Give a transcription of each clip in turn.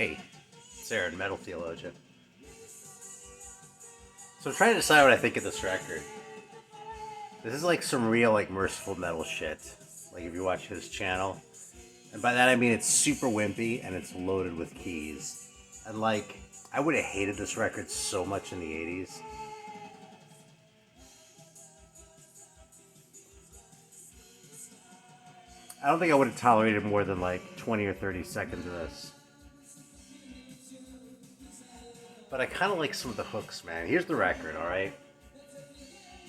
Hey, Sarah, Metal Theologian. So I'm trying to decide what I think of this record. This is like some real, like, merciful metal shit. Like, if you watch his channel. And by that I mean it's super wimpy and it's loaded with keys. And, like, I would have hated this record so much in the 80s. I don't think I would have tolerated more than, like, 20 or 30 seconds of this. But I kind of like some of the hooks, man. Here's the record, alright?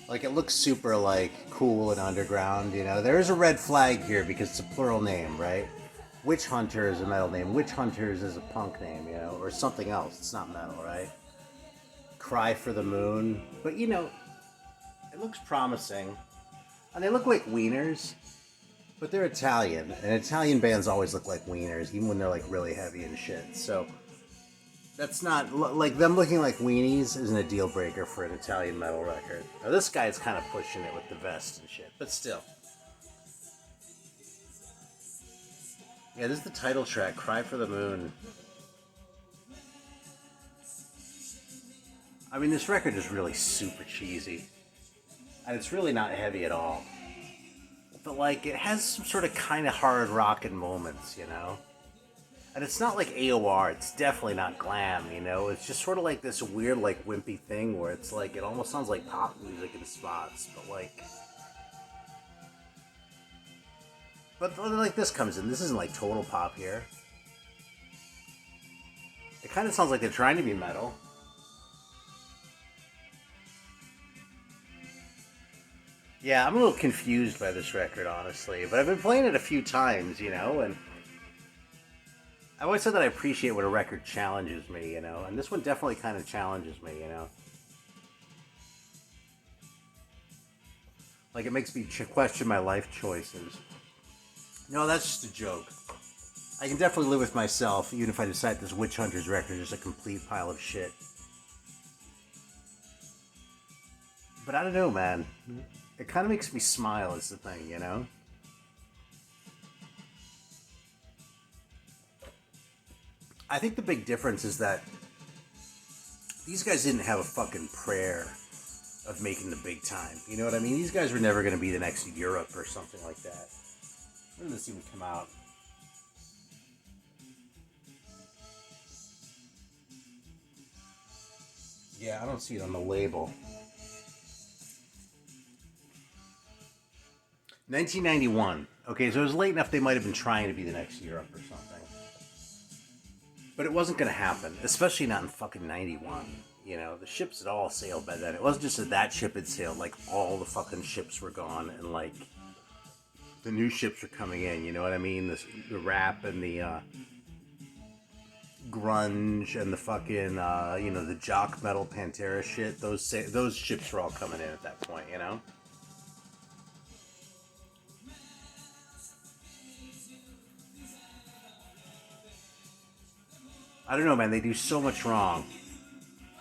Like, it looks super, like, cool and underground, you know? There is a red flag here because it's a plural name, right? Witch Hunter is a metal name. Witch Hunters is a punk name, you know? Or something else. It's not metal, right? Cry for the Moon. But, you know, it looks promising. And they look like wieners. But they're Italian. And Italian bands always look like wieners, even when they're, like, really heavy and shit. So that's not, like, them looking like weenies isn't a deal breaker for an Italian metal record. Now, this guy's kind of pushing it with the vest and shit, but still. Yeah, this is the title track, Cry for the Moon. I mean, this record is really super cheesy. And it's really not heavy at all. But, like, it has some sort of kind of hard rockin' moments, you know? And it's not like AOR, it's definitely not glam, you know? It's just sort of like this weird, like, wimpy thing where it's like, it almost sounds like pop music in spots, but like... But like this comes in, this isn't like total pop here. It kind of sounds like they're trying to be metal. Yeah, I'm a little confused by this record, honestly, but I've been playing it a few times, you know, and I've always said that I appreciate when a record challenges me, you know, and this one definitely kind of challenges me, you know. Like, it makes me question my life choices. No, that's just a joke. I can definitely live with myself, even if I decide this Witch Hunters record is a complete pile of shit. But I don't know, man. It kind of makes me smile, is the thing, you know? I think the big difference is that these guys didn't have a fucking prayer of making the big time. You know what I mean? These guys were never going to be the next Europe or something like that. When did this even come out? Yeah, I don't see it on the label. 1991. Okay, so it was late enough they might have been trying to be the next Europe or something. But it wasn't going to happen, especially not in fucking 91. You know, the ships had all sailed by then. It wasn't just that that ship had sailed, like, all the fucking ships were gone, and, like, the new ships were coming in, you know what I mean? The rap and the, grunge and the fucking, you know, the jock metal Pantera shit, those ships were all coming in at that point, you know? I don't know, man, they do so much wrong.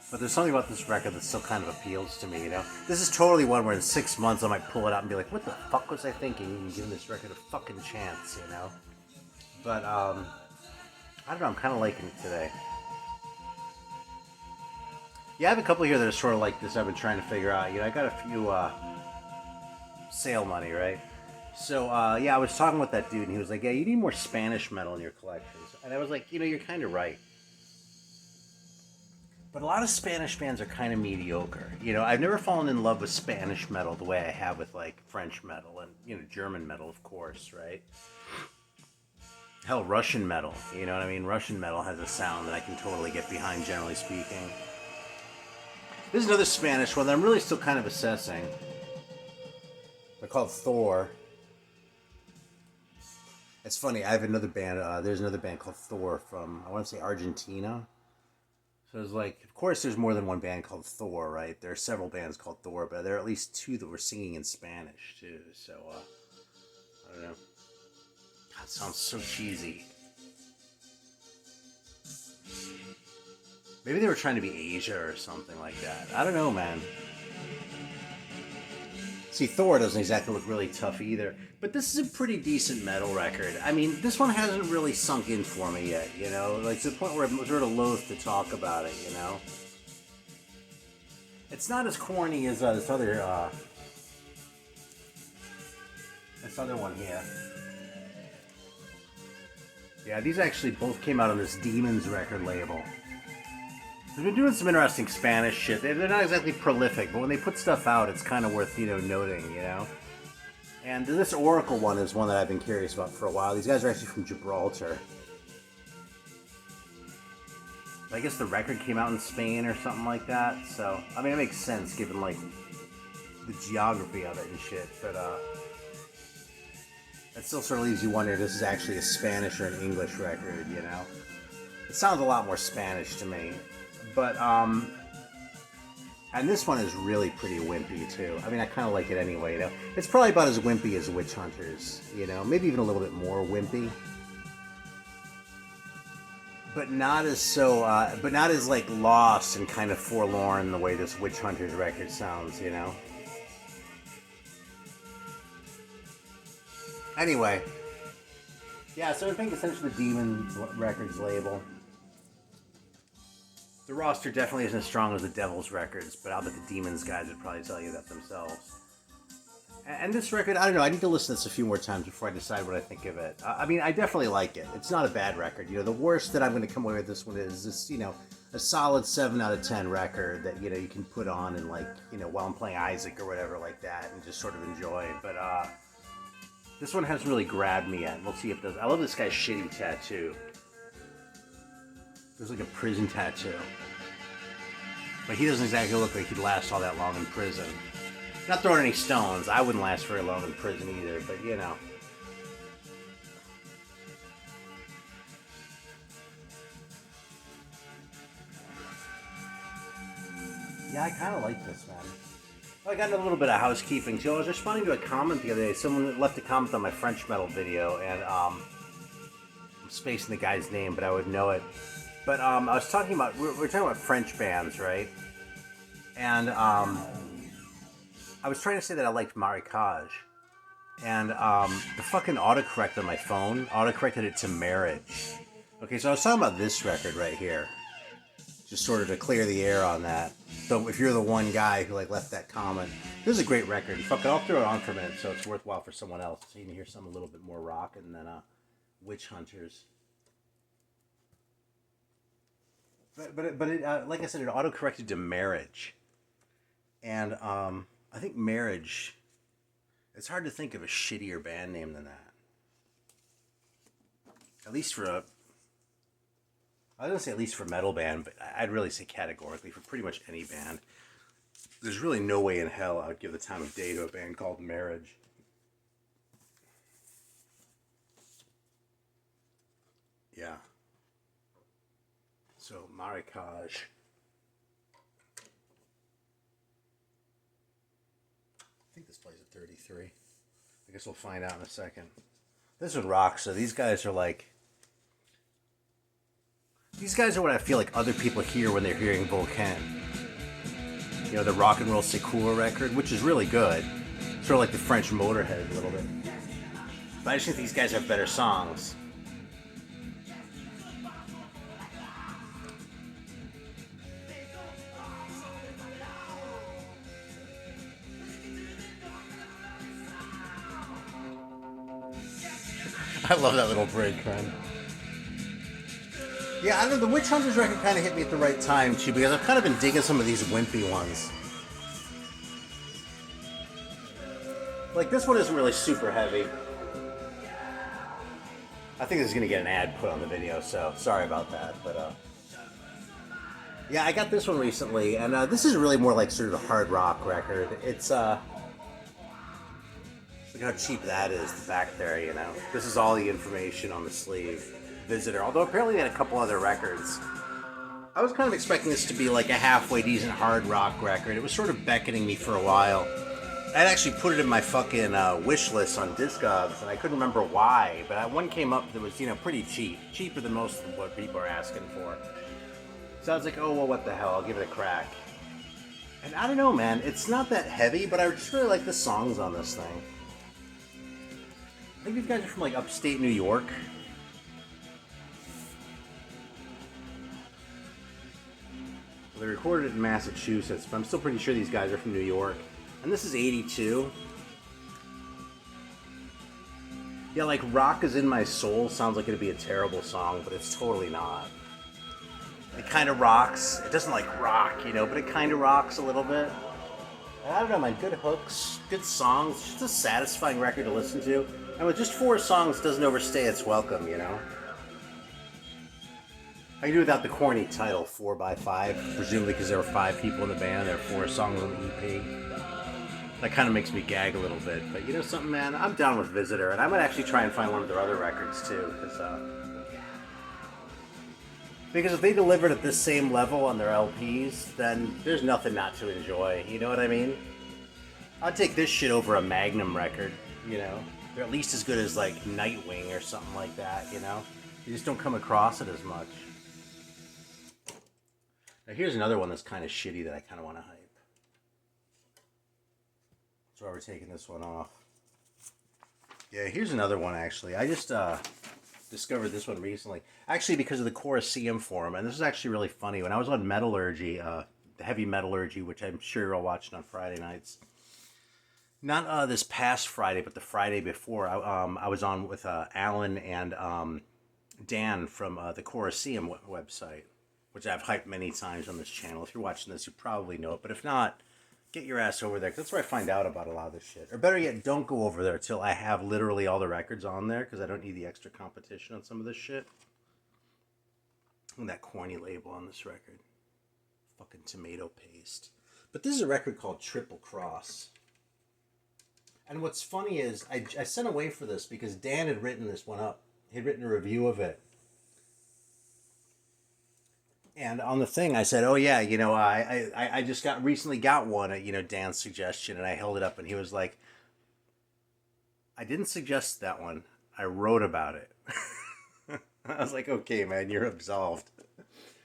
But there's something about this record that still kind of appeals to me, you know? This is totally one where in 6 months I might pull it out and be like, what the fuck was I thinking and giving this record a fucking chance, you know? But, I don't know, I'm kind of liking it today. Yeah, I have a couple here that are sort of like this I've been trying to figure out. You know, I got a few, sale money, right? So, yeah, I was talking with that dude and he was like, yeah, you need more Spanish metal in your collections. And I was like, you know, you're kind of right. But a lot of Spanish bands are kind of mediocre. You know, I've never fallen in love with Spanish metal the way I have with, like, French metal and, you know, German metal, of course, right? Hell, Russian metal. You know what I mean? Russian metal has a sound that I can totally get behind, generally speaking. This is another Spanish one that I'm really still kind of assessing. They're called Thor. It's funny, I have another band, there's another band called Thor from, I want to say Argentina. So it's like, of course there's more than one band called Thor, right? There are several bands called Thor, but there are at least two that were singing in Spanish, too. So, I don't know. That sounds so cheesy. Maybe they were trying to be Asia or something like that. I don't know, man. See, Thor doesn't exactly look really tough either, but this is a pretty decent metal record. I mean, this one hasn't really sunk in for me yet, you know? Like, to the point where I'm sort of loath to talk about it, you know? It's not as corny as this other one here. Yeah, these actually both came out on this Demons record label. They've been doing some interesting Spanish shit. They're not exactly prolific, but when they put stuff out, it's kind of worth, you know, noting, you know? And this Oracle one is one that I've been curious about for a while. These guys are actually from Gibraltar. I guess the record came out in Spain or something like that, so, I mean, it makes sense given, like, the geography of it and shit, but, that still sort of leaves you wondering if this is actually a Spanish or an English record, you know? It sounds a lot more Spanish to me. But, and this one is really pretty wimpy, too. I mean, I kind of like it anyway, you know? It's probably about as wimpy as Witch Hunters, you know? Maybe even a little bit more wimpy. But not as like, lost and kind of forlorn the way this Witch Hunters record sounds, you know? Anyway. Yeah, so I think essentially the Demon Records label. The roster definitely isn't as strong as the Devil's records, but I'll bet the Demons guys would probably tell you that themselves. And this record, I don't know, I need to listen to this a few more times before I decide what I think of it. I mean, I definitely like it. It's not a bad record. You know, the worst that I'm going to come away with this one is this, you know, a solid 7 out of 10 record that, you know, you can put on and, like, you know, while I'm playing Isaac or whatever like that and just sort of enjoy. But, this one hasn't really grabbed me yet. We'll see if it does. I love this guy's shitty tattoo. There's like a prison tattoo. But he doesn't exactly look like he'd last all that long in prison. Not throwing any stones. I wouldn't last very long in prison either, but you know. Yeah, I kind of like this, man. I got a little bit of housekeeping too. I was responding to a comment the other day. Someone left a comment on my French metal video, and I'm spacing the guy's name, but I would know it. But I was talking about we're talking about French bands, right? And I was trying to say that I liked Marikage, and the fucking autocorrect on my phone autocorrected it to Marriage. Okay, so I was talking about this record right here, just sort of to clear the air on that. So if you're the one guy who like left that comment, this is a great record. Fuck it, I'll throw it on for a minute so it's worthwhile for someone else, so you can hear something a little bit more rockin' than Witch Hunters. But it, like I said, it auto-corrected to Marriage. And I think Marriage, it's hard to think of a shittier band name than that. At least for a, I was going to say at least for a metal band, but I'd really say categorically for pretty much any band. There's really no way in hell I would give the time of day to a band called Marriage. Yeah. So, Marikage. I think this plays at 33. I guess we'll find out in a second. This one rocks. So these guys are like... These guys are what I feel like other people hear when they're hearing Volcan. You know, the Rock and Roll Secours record, which is really good. Sort of like the French Motorhead a little bit. But I just think these guys have better songs. I love that little break, man. Yeah, I don't know, the Witch Hunters record kind of hit me at the right time, too, because I've kind of been digging some of these wimpy ones. Like, this one isn't really super heavy. I think this is going to get an ad put on the video, so sorry about that, but, yeah, I got this one recently, and this is really more like sort of a hard rock record. It's, look how cheap that is, the back there, you know. This is all the information on the sleeve. Visitor, although apparently they had a couple other records. I was kind of expecting this to be like a halfway decent hard rock record. It was sort of beckoning me for a while. I'd actually put it in my fucking wish list on Discogs, and I couldn't remember why, but one came up that was, you know, pretty cheap. Cheaper than most of what people are asking for. So I was like, oh, well, what the hell, I'll give it a crack. And I don't know, man, it's not that heavy, but I just really like the songs on this thing. I think these guys are from like upstate New York. They recorded it in Massachusetts, but I'm still pretty sure these guys are from New York. And this is 82. Yeah, like Rock Is In My Soul sounds like it'd be a terrible song, but it's totally not. It kind of rocks. It doesn't like rock, you know, but it kind of rocks a little bit. I don't know, man. Good hooks, good songs. Just a satisfying record to listen to. And with just 4 songs, it doesn't overstay its welcome, you know? I can do without the corny title, 4x5, presumably because there were 5 people in the band. There are 4 songs on the EP. That kind of makes me gag a little bit. But you know something, man? I'm down with Visitor, and I might actually try and find one of their other records, too. Because if they delivered at this same level on their LPs, then there's nothing not to enjoy. You know what I mean? I'd take this shit over a Magnum record, you know? They're at least as good as, like, Nightwing or something like that, you know? You just don't come across it as much. Now, here's another one that's kind of shitty that I kind of want to hype. That's why we're taking this one off. Yeah, here's another one, actually. I just discovered this one recently. Actually, because of the Colosseum forum. And this is actually really funny. When I was on Metallurgy, the Heavy Metallurgy, which I'm sure you're all watching on Friday nights. Not this past Friday, but the Friday before. I was on with Alan and Dan from the Colosseum website, which I've hyped many times on this channel. If you're watching this, you probably know it. But if not, get your ass over there. 'Cause that's where I find out about a lot of this shit. Or better yet, don't go over there till I have literally all the records on there, because I don't need the extra competition on some of this shit. And that corny label on this record. Fucking tomato paste. But this is a record called Triple Cross. And what's funny is, I sent away for this because Dan had written this one up. He'd written a review of it. And on the thing, I said, "Oh yeah, you know, I just recently got one at, you know, Dan's suggestion," and I held it up, and he was like, "I didn't suggest that one. I wrote about it." I was like, "Okay, man, you're absolved."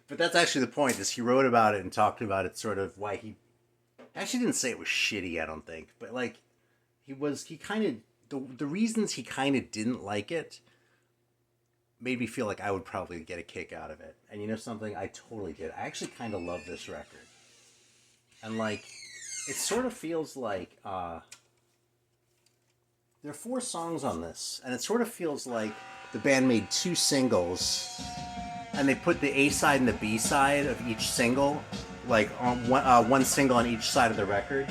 But that's actually the point. Is he wrote about it and talked about it, sort of why he actually didn't say it was shitty. I don't think, but like he kind of the reasons he kind of didn't like it made me feel like I would probably get a kick out of it. And you know something? I totally did. I actually kind of love this record. And like, it sort of feels like, there are 4 songs on this. And it sort of feels like the band made 2 singles. And they put the A side and the B side of each single, like on one single on each side of the record.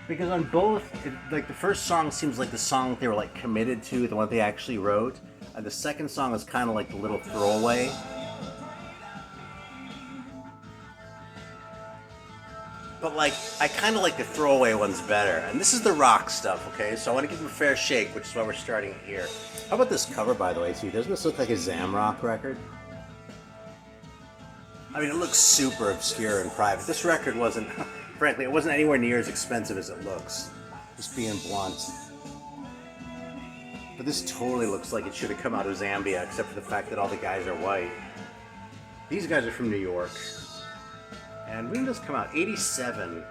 Because on both, like the first song seems like the song they were like committed to, the one they actually wrote. And the second song is kind of like the little throwaway. But like, I kind of like the throwaway ones better. And this is the rock stuff, okay? So I want to give them a fair shake, which is why we're starting it here. How about this cover, by the way, too? Doesn't this look like a Zamrock record? I mean, it looks super obscure and private. This record wasn't, frankly, it wasn't anywhere near as expensive as it looks. Just being blunt. But this totally looks like it should have come out of Zambia, except for the fact that all the guys are white. These guys are from New York. And when did this come out? 87.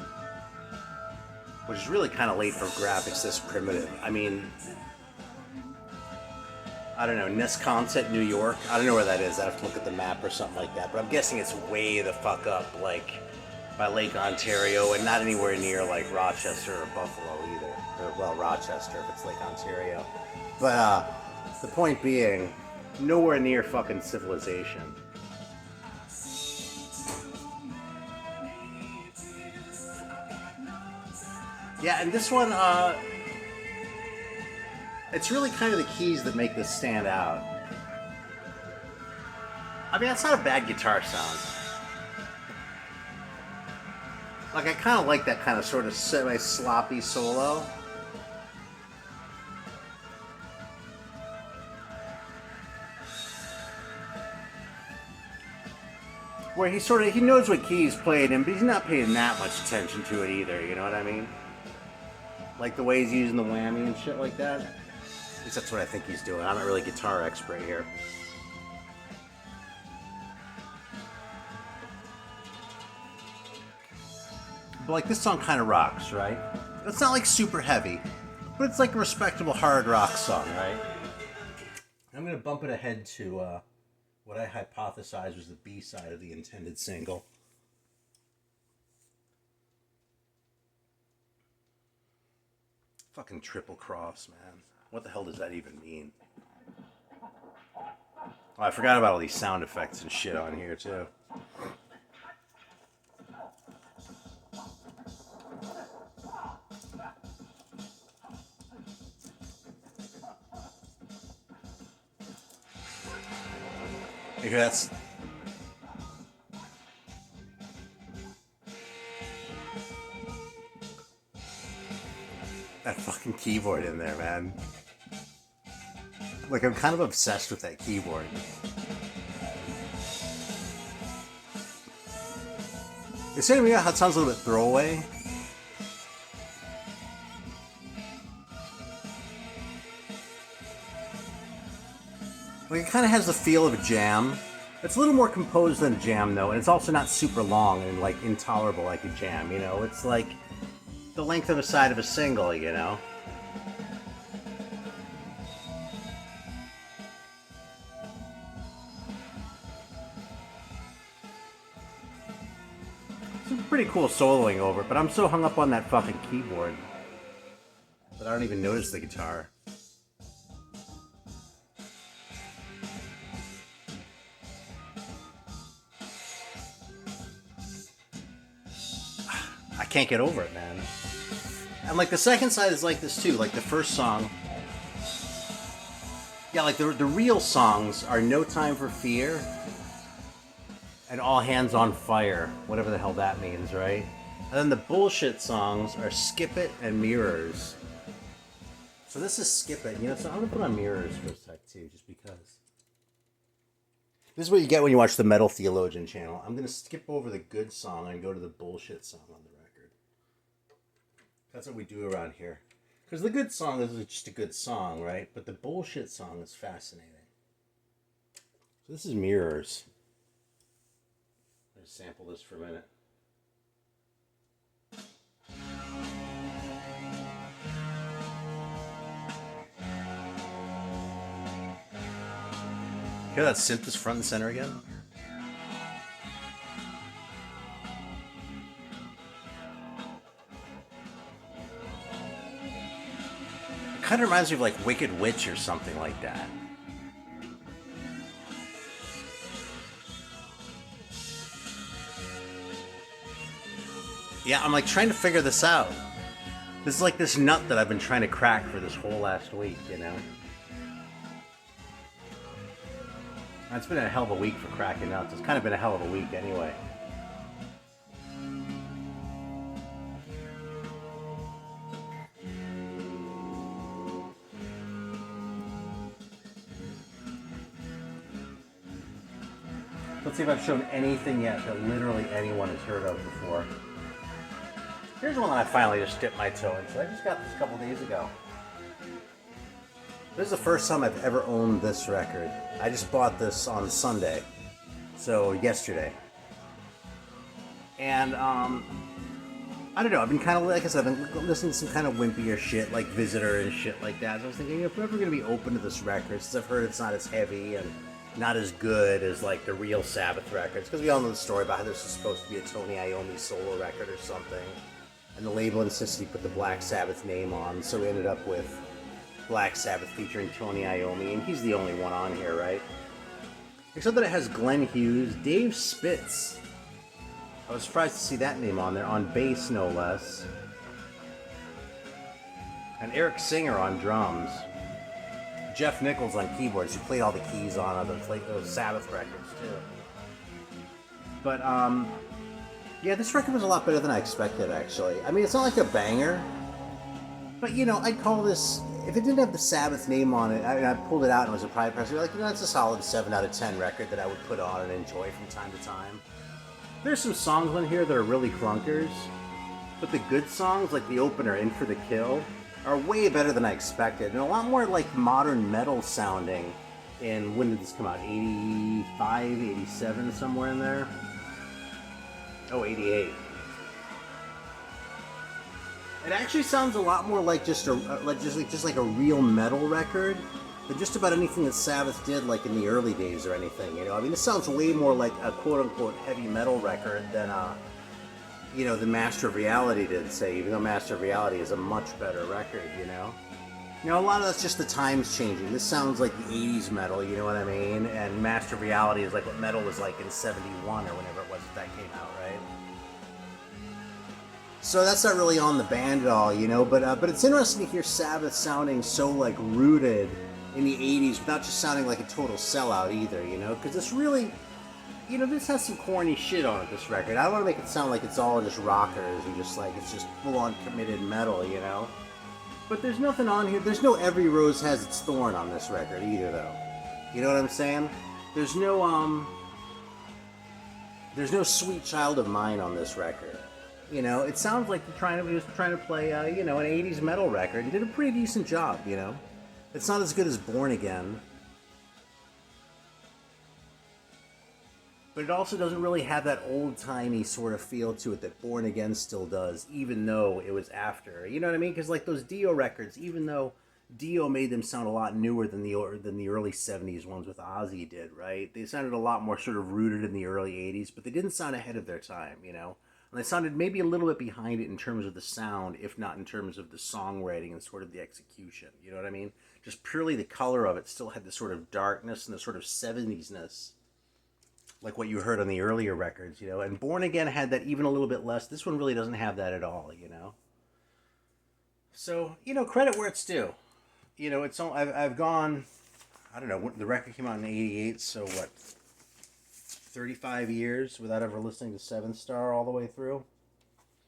Which is really kind of late for graphics this primitive. I mean, I don't know, Nesconset, New York? I don't know where that is. I have to look at the map or something like that. But I'm guessing it's way the fuck up, like, by Lake Ontario, and not anywhere near, like, Rochester or Buffalo either. Or, well, Rochester if it's Lake Ontario. But, the point being, nowhere near fucking civilization. Yeah, and this one, it's really kind of the keys that make this stand out. I mean, that's not a bad guitar sound. Like, I kind of like that kind of sort of semi-sloppy solo. Where he knows what key he's playing in, but he's not paying that much attention to it either, you know what I mean? Like the way he's using the whammy and shit like that. At least that's what I think he's doing. I'm not really a guitar expert here. But like this song kind of rocks, right? It's not like super heavy, but it's like a respectable hard rock song, right? I'm gonna bump it ahead to what I hypothesized was the B-side of the intended single. Fucking triple cross, man. What the hell does that even mean? Oh, I forgot about all these sound effects and shit on here, too. Okay, that's... That fucking keyboard in there, man. Like, I'm kind of obsessed with that keyboard. It's saying to me how it sounds a little bit throwaway. Like, it kind of has the feel of a jam. It's a little more composed than a jam, though, and it's also not super long and, like, intolerable like a jam, you know? It's like the length of a side of a single, you know? It's pretty cool soloing over it, but I'm so hung up on that fucking keyboard that I don't even notice the guitar. I can't get over it, man. And like the second side is like this too. Like the first song, yeah, like the real songs are No Time for Fear and All Hands on Fire, whatever the hell that means, right? And then the bullshit songs are Skip It and Mirrors. So this is Skip It, you know, so I'm gonna put on Mirrors for a sec too, just because. This is what you get when you watch the Metal Theologian channel. I'm gonna skip over the good song and go to the bullshit song on the record. That's what we do around here. Because the good song is just a good song, right? But the bullshit song is fascinating. So this is Mirrors. Let's sample this for a minute. Hear that synth is front and center again? It kind of reminds me of like Wicked Witch or something like that. Yeah, I'm like trying to figure this out. This is like this nut that I've been trying to crack for this whole last week, you know? It's been a hell of a week for cracking nuts. It's kind of been a hell of a week anyway. Let's see if I've shown anything yet that literally anyone has heard of before. Here's one that I finally just dipped my toe into. I just got this a couple days ago. This is the first time I've ever owned this record. I just bought this on Sunday, so yesterday. And I don't know, I've been kind of, like I said, I've been listening to some kind of wimpier shit, like Visitor and shit like that. So I was thinking, if I'm ever going to be open to this record, since I've heard it's not as heavy and not as good as like the real Sabbath records, because we all know the story about how this was supposed to be a Tony Iommi solo record or something, and the label insisted he put the Black Sabbath name on, so we ended up with Black Sabbath featuring Tony Iommi, and he's the only one on here, right? Except that it has Glenn Hughes, Dave Spitz. I was surprised to see that name on there, on bass no less. And Eric Singer on drums. Jeff Nichols on keyboards, who played all the keys on those Sabbath records too. But yeah, this record was a lot better than I expected, actually. I mean, it's not like a banger, but you know, I'd call this, if it didn't have the Sabbath name on it, I pulled it out and it was a private press, like, you know, it's a solid 7 out of 10 record that I would put on and enjoy from time to time. There's some songs on here that are really clunkers, but the good songs, like the opener, In for the Kill, are way better than I expected, and a lot more like modern metal sounding. And when did this come out? 85, 87, somewhere in there? Oh, 88. It actually sounds a lot more like just like a real metal record than just about anything that Sabbath did like in the early days or anything. You know, I mean, this sounds way more like a quote unquote heavy metal record than the Master of Reality did. Say, even though Master of Reality is a much better record. You know, a lot of that's just the times changing. This sounds like the 80s metal, you know what I mean? And Master of Reality is like what metal was like in 71 or whenever it was that came out, right? So that's not really on the band at all, you know, but it's interesting to hear Sabbath sounding so like rooted in the 80s without just sounding like a total sellout either, you know, because this really, this has some corny shit on it, this record. I don't want to make it sound like it's all just rockers and just like it's just full-on committed metal, you know. But there's nothing on here. There's no Every Rose Has Its Thorn on this record either, though. You know what I'm saying? There's no Sweet Child of Mine on this record. You know, it sounds like he was trying to play, an 80s metal record and did a pretty decent job, you know. It's not as good as Born Again. But it also doesn't really have that old-timey sort of feel to it that Born Again still does, even though it was after. You know what I mean? Because like those Dio records, even though Dio made them sound a lot newer than the early 70s ones with Ozzy did, right? They sounded a lot more sort of rooted in the early 80s, but they didn't sound ahead of their time, you know? And they sounded maybe a little bit behind it in terms of the sound, if not in terms of the songwriting and sort of the execution. You know what I mean? Just purely the color of it still had the sort of darkness and the sort of 70s-ness, like what you heard on the earlier records, you know. And Born Again had that even a little bit less. This one really doesn't have that at all, you know. So, credit where it's due. It's all, I've gone, I don't know, the record came out in 88, so what, 35 years without ever listening to Seven Star all the way through.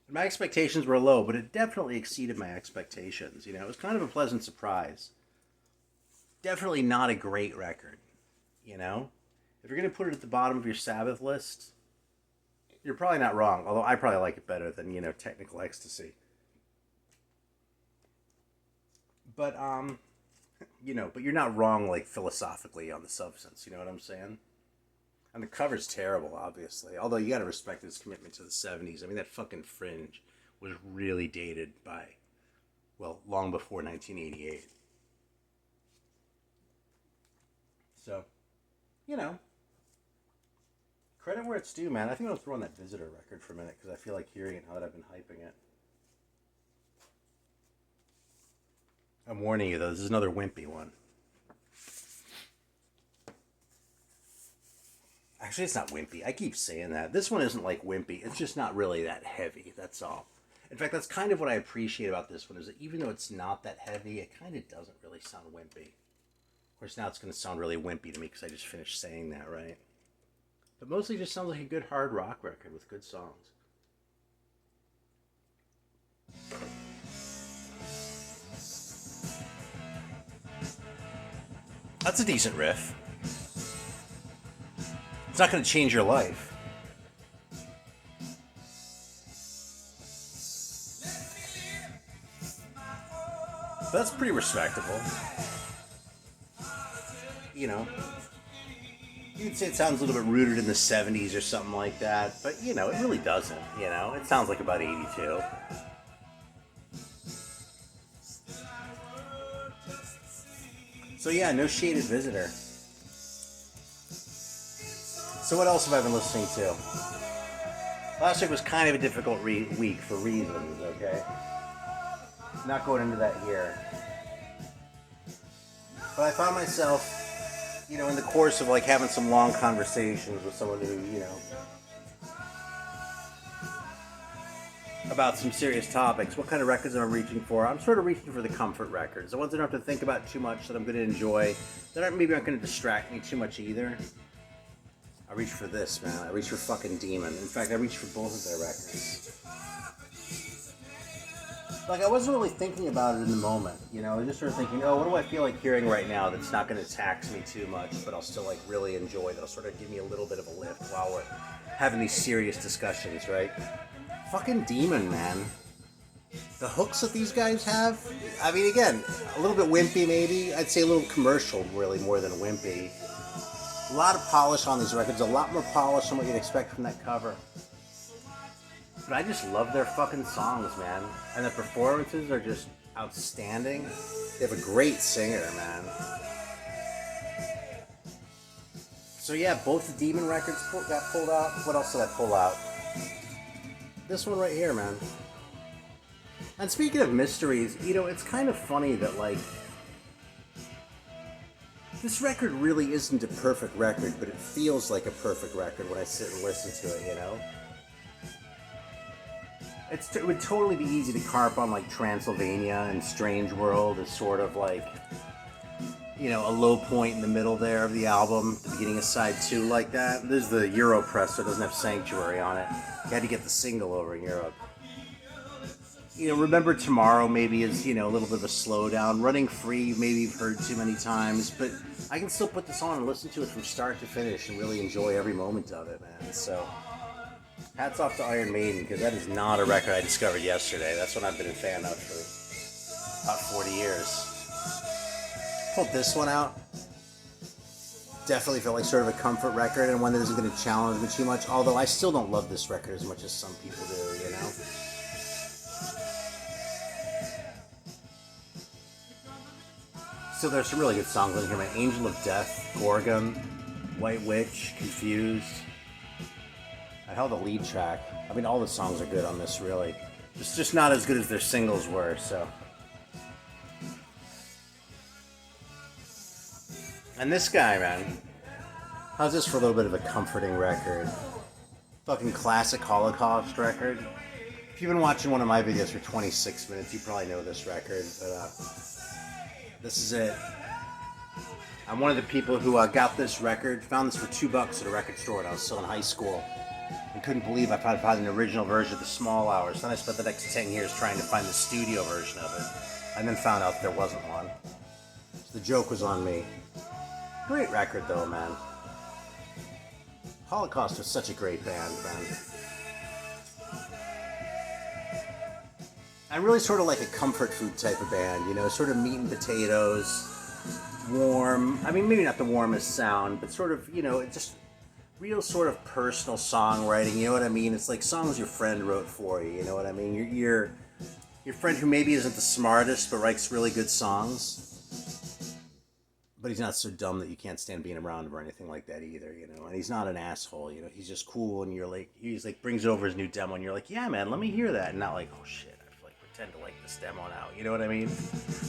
And my expectations were low, but it definitely exceeded my expectations. It was kind of a pleasant surprise. Definitely not a great record, If you're going to put it at the bottom of your Sabbath list, you're probably not wrong. Although I probably like it better than, Technical Ecstasy. But, but you're not wrong, like, philosophically on the substance. You know what I'm saying? And the cover's terrible, obviously. Although you gotta respect his commitment to the 70s. I mean, that fucking fringe was really dated by, well, long before 1988. So, credit where it's due, man. I think I'll throw on that Visitor record for a minute because I feel like hearing it now that I've been hyping it. I'm warning you, though, this is another wimpy one. Actually, it's not wimpy. I keep saying that. This one isn't like wimpy. It's just not really that heavy, that's all. In fact, that's kind of what I appreciate about this one, is that even though it's not that heavy, it kind of doesn't really sound wimpy. Of course, now it's going to sound really wimpy to me because I just finished saying that, right? But mostly just sounds like a good hard rock record with good songs. That's a decent riff. It's not going to change your life. But that's pretty respectable. You could say it sounds a little bit rooted in the 70s or something like that, but, it really doesn't, It sounds like about 82. So yeah, no Shaded Visitor. So what else have I been listening to? Last week was kind of a difficult week for reasons, okay? Not going into that here. But I found myself, in the course of like having some long conversations with someone who, about some serious topics, what kind of records am I reaching for? I'm sort of reaching for the comfort records. The ones that I don't have to think about too much, that I'm going to enjoy, that aren't going to distract me too much either. I reach for this, man. I reach for fucking Demon. In fact, I reach for both of their records. Like, I wasn't really thinking about it in the moment, I was just sort of thinking, what do I feel like hearing right now that's not going to tax me too much, but I'll still, like, really enjoy, that'll sort of give me a little bit of a lift while we're having these serious discussions, right? Fucking Demon, man. The hooks that these guys have, I mean, again, a little bit wimpy maybe. I'd say a little commercial, really, more than wimpy. A lot of polish on these records, a lot more polish than what you'd expect from that cover. But I just love their fucking songs, man. And the performances are just outstanding. They have a great singer, man. So yeah, both the Demon records got pulled out. What else did I pull out? This one right here, man. And speaking of mysteries, you know, it's kind of funny that, like, this record really isn't a perfect record, but it feels like a perfect record when I sit and listen to it, you know? It would totally be easy to carp on, like, Transylvania and Strange World as sort of, like, you know, a low point in the middle there of the album, the beginning of side 2 like that. There's the Euro press, so it doesn't have Sanctuary on it. You had to get the single over in Europe. You know, Remember Tomorrow maybe is, you know, a little bit of a slowdown. Running Free, maybe you've heard too many times, but I can still put this on and listen to it from start to finish and really enjoy every moment of it, man. So, hats off to Iron Maiden, because that is not a record I discovered yesterday. That's what I've been a fan of for about 40 years. Pulled this one out. Definitely felt like sort of a comfort record and one that isn't going to challenge me too much, although I still don't love this record as much as some people do, you know? Still, there's some really good songs on here, man. Angel of Death, Gorgon, White Witch, Confused. I held the lead track. I mean, all the songs are good on this, really. It's just not as good as their singles were, so... And this guy, man, how's this for a little bit of a comforting record? Fucking classic Holocaust record. If you've been watching one of my videos for 26 minutes, you probably know this record, but this is it. I'm one of the people who got this record, found this for $2 at a record store when I was still in high school, and couldn't believe I found an original version of the Small Hours. Then I spent the next 10 years trying to find the studio version of it, and then found out there wasn't one. So the joke was on me. Great record, though, man. Holocaust was such a great band, man. I'm really sort of like a comfort food type of band, you know, sort of meat and potatoes, warm. I mean, maybe not the warmest sound, but sort of, you know, just real sort of personal songwriting, you know what I mean? It's like songs your friend wrote for you, you know what I mean? Your friend who maybe isn't the smartest, but writes really good songs. But he's not so dumb that you can't stand being around him or anything like that either, you know. And he's not an asshole, you know. He's just cool, and you're like, he's like brings over his new demo, and you're like, yeah, man, let me hear that, and not like, oh shit, I have to like pretend to like this demo now. You know what I mean?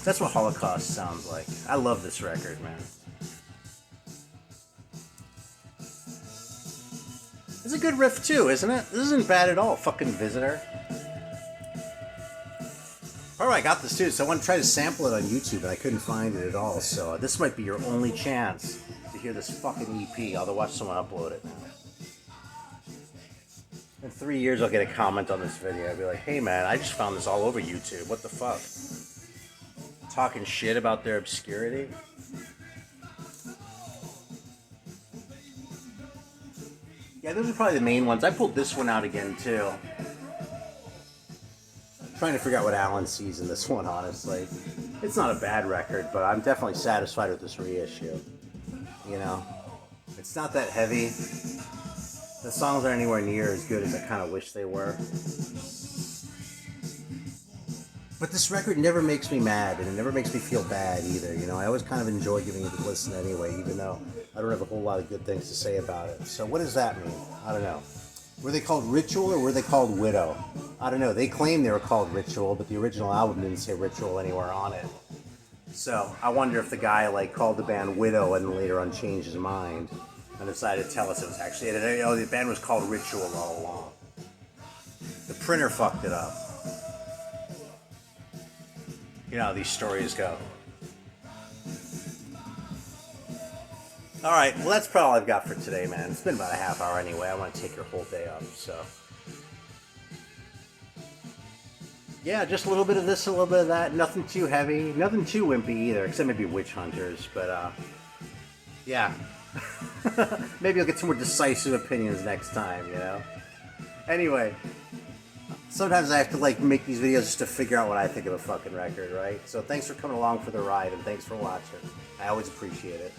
That's what Holocaust sounds like. I love this record, man. It's a good riff too, isn't it? This isn't bad at all. Fucking Visitor. Oh, I got this too, so I want to try to sample it on YouTube, and I couldn't find it at all, so this might be your only chance to hear this fucking EP. I'll watch someone upload it now. In 3 years, I'll get a comment on this video. I'll be like, hey man, I just found this all over YouTube. What the fuck? Talking shit about their obscurity? Yeah, those are probably the main ones. I pulled this one out again, too. Trying to figure out what Alan sees in this one, honestly. It's not a bad record, but I'm definitely satisfied with this reissue. You know? It's not that heavy. The songs aren't anywhere near as good as I kind of wish they were. But this record never makes me mad, and it never makes me feel bad either, you know? I always kind of enjoy giving it a listen anyway, even though I don't have a whole lot of good things to say about it. So what does that mean? I don't know. Were they called Ritual or were they called Widow? I don't know. They claim they were called Ritual, but the original album didn't say Ritual anywhere on it. So I wonder if the guy like called the band Widow and then later on changed his mind and decided to tell us it was actually, oh, the band was called Ritual all along. The printer fucked it up. You know how these stories go. Alright, well that's probably all I've got for today, man. It's been about a half hour anyway. I want to take your whole day up, so. Yeah, just a little bit of this, a little bit of that. Nothing too heavy. Nothing too wimpy either, except maybe Witch Hunters. But, yeah. Maybe I'll get some more decisive opinions next time, you know? Anyway. Sometimes I have to, like, make these videos just to figure out what I think of a fucking record, right? So thanks for coming along for the ride, and thanks for watching. I always appreciate it.